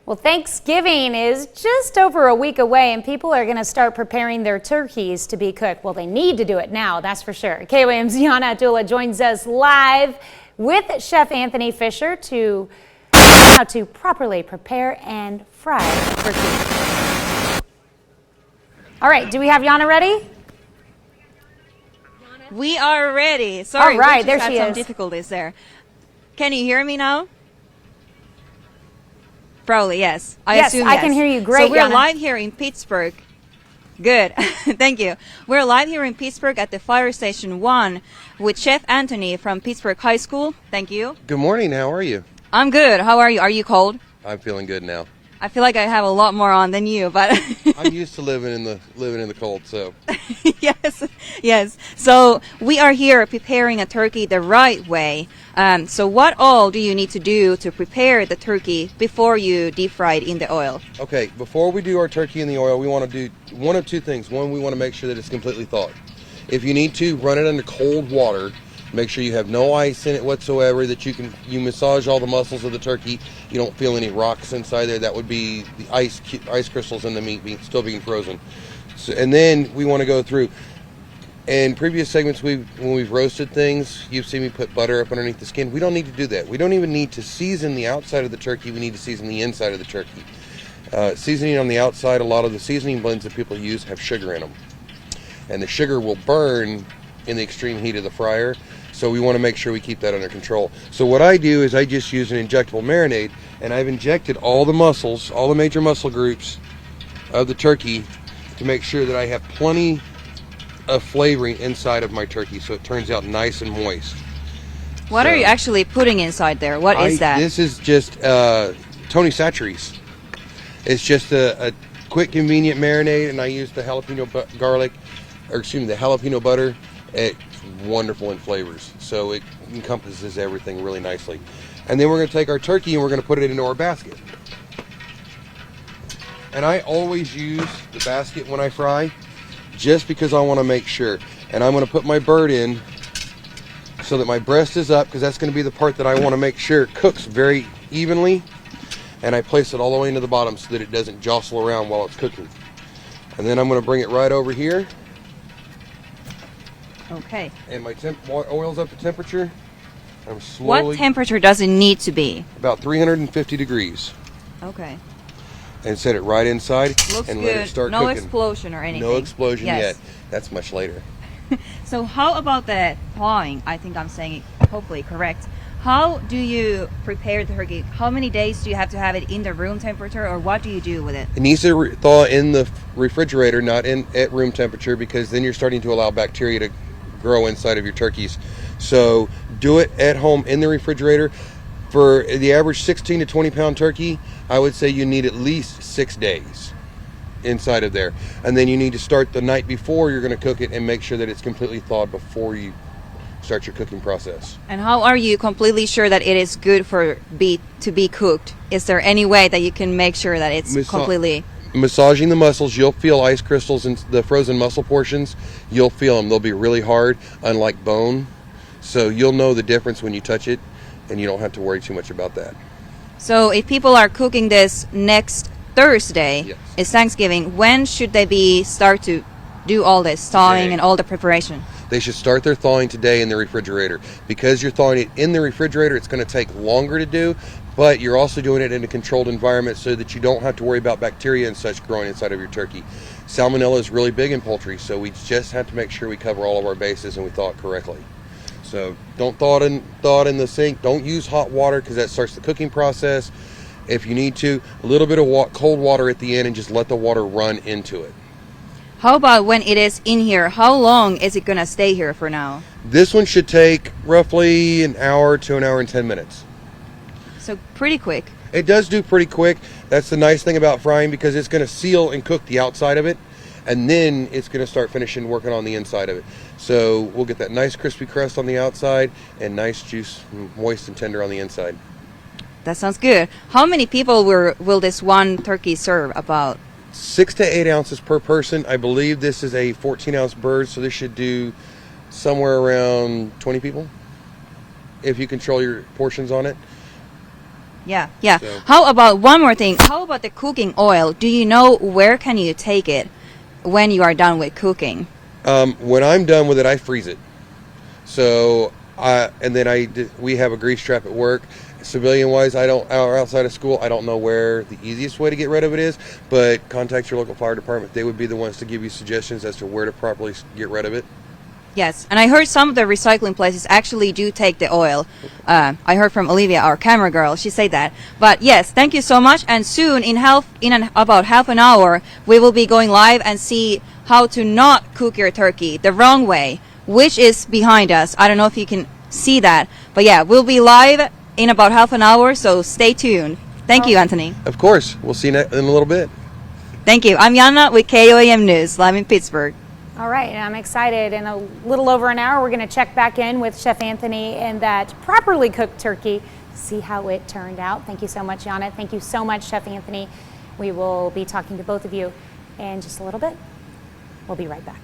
Well, Thanksgiving is just over a week away, and people are going to start preparing their turkeys to be cooked. Well, they need to do it now, that's for sure. KOAM's Yana Abdullah joins us live with Chef Anthony Fisher to how to properly prepare and fry turkey. All right, do we have Yana ready? We are ready. Sorry, all right, we just there she had some is. difficulties there. Can you hear me now? Probably, yes. I assume yes. I can hear you great, So we're Yana. live here in Pittsburgh. Good. Thank you. We're live here in Pittsburgh at the Fire Station 1 with Chef Anthony from Pittsburgh High School. Thank you. Good morning. How are you? I'm good. How are you? Are you cold? I'm feeling good now. I feel like I have a lot more on than you, but I'm used to living in the cold, so. yes. So we are here preparing a turkey the right way. So what all do you need to do to prepare the turkey before you deep fry it in the oil? Okay, before we do our turkey in the oil, we want to do one of two things. One, we want to make sure that it's completely thawed. If you need to, run it under cold water. Make sure you have no ice in it whatsoever, that you massage all the muscles of the turkey. You don't feel any rocks inside there. That would be the ice crystals in the meat still being frozen. So, and then we want to go through. In previous segments, when we've roasted things, you've seen me put butter up underneath the skin. We don't need to do that. We don't even need to season the outside of the turkey. We need to season the inside of the turkey. Seasoning on the outside, a lot of the seasoning blends that people use have sugar in them. And the sugar will burn in the extreme heat of the fryer. So we want to make sure we keep that under control. So what I do is I just use an injectable marinade, and I've injected all the muscles, all the major muscle groups of the turkey to make sure that I have plenty of flavoring inside of my turkey, so it turns out nice and moist. What are you actually putting inside there? What is that? This is just Tony Chachere's. It's just a quick, convenient marinade, and I use the jalapeno the jalapeno butter. It's wonderful in flavors, so it encompasses everything really nicely. And then we're going to take our turkey and we're going to put it into our basket. And I always use the basket when I fry, just because I want to make sure. And I'm going to put my bird in so that my breast is up, because that's going to be the part that I want to make sure cooks very evenly. And I place it all the way into the bottom so that it doesn't jostle around while it's cooking. And then I'm going to bring it right over here. Okay. And my oil's up to temperature. I'm slowly. What temperature does it need to be? About 350 degrees. Okay. And set it right inside. Looks and good. let it start no cooking. Explosion or anything. No explosion yes. yet. That's much later. So how about the thawing? I think I'm saying it hopefully correct. How do you prepare the turkey? How many days do you have to have it in the room temperature, or what do you do with it? It needs to thaw in the refrigerator, not at room temperature, because then you're starting to allow bacteria to grow inside of your turkeys. So do it at home in the refrigerator. For the average 16 to 20 pound turkey, I would say you need at least 6 days inside of there. And then you need to start the night before you're going to cook it and make sure that it's completely thawed before you start your cooking process. And how are you completely sure that it is good to be cooked? Is there any way that you can make sure that it's completely... Massaging the muscles, you'll feel ice crystals in the frozen muscle portions. You'll feel them. They'll be really hard, unlike bone. So you'll know the difference when you touch it, and you don't have to worry too much about that. So if people are cooking this next Thursday, yes. It's Thanksgiving, when should they start to do all this thawing and all the preparation? They should start their thawing today in the refrigerator. Because you're thawing it in the refrigerator, it's going to take longer to do, but you're also doing it in a controlled environment so that you don't have to worry about bacteria and such growing inside of your turkey. Salmonella is really big in poultry, so we just have to make sure we cover all of our bases and we thaw it correctly. So don't thaw it in the sink. Don't use hot water, because that starts the cooking process. If you need to, a little bit of cold water at the end, and just let the water run into it. How about when it is in here? How long is it going to stay here for now? This one should take roughly an hour to an hour and 10 minutes. So pretty quick. It does do pretty quick. That's the nice thing about frying, because it's going to seal and cook the outside of it, and then it's going to start working on the inside of it. So we'll get that nice crispy crust on the outside and nice juice, moist and tender on the inside. That sounds good. How many people will this one turkey serve about? 6 to 8 ounces per person. I believe this is a 14-ounce bird, so this should do somewhere around 20 people if you control your portions on it. Yeah, yeah. So- How about one more thing? How about the cooking oil? Do you know where can you take it when you are done with cooking? When I'm done with it, I freeze it. So, and then we have a grease trap at work. Civilian wise, or outside of school, I don't know where the easiest way to get rid of it is, but contact your local fire department. They would be the ones to give you suggestions as to where to properly get rid of it. Yes, and I heard some of the recycling places actually do take the oil. I heard from Olivia, our camera girl, she said that. But yes, thank you so much. And soon, in about half an hour, we will be going live and see how to not cook your turkey the wrong way, which is behind us. I don't know if you can see that, but yeah, we'll be live in about half an hour, so stay tuned. Thank you, Anthony. Of course, we'll see you in a little bit. Thank you. I'm Yana with KOAM News, live in Pittsburgh. All right, and I'm excited. In a little over an hour, we're going to check back in with Chef Anthony and that properly cooked turkey, see how it turned out. Thank you so much, Yana. Thank you so much, Chef Anthony. We will be talking to both of you in just a little bit. We'll be right back.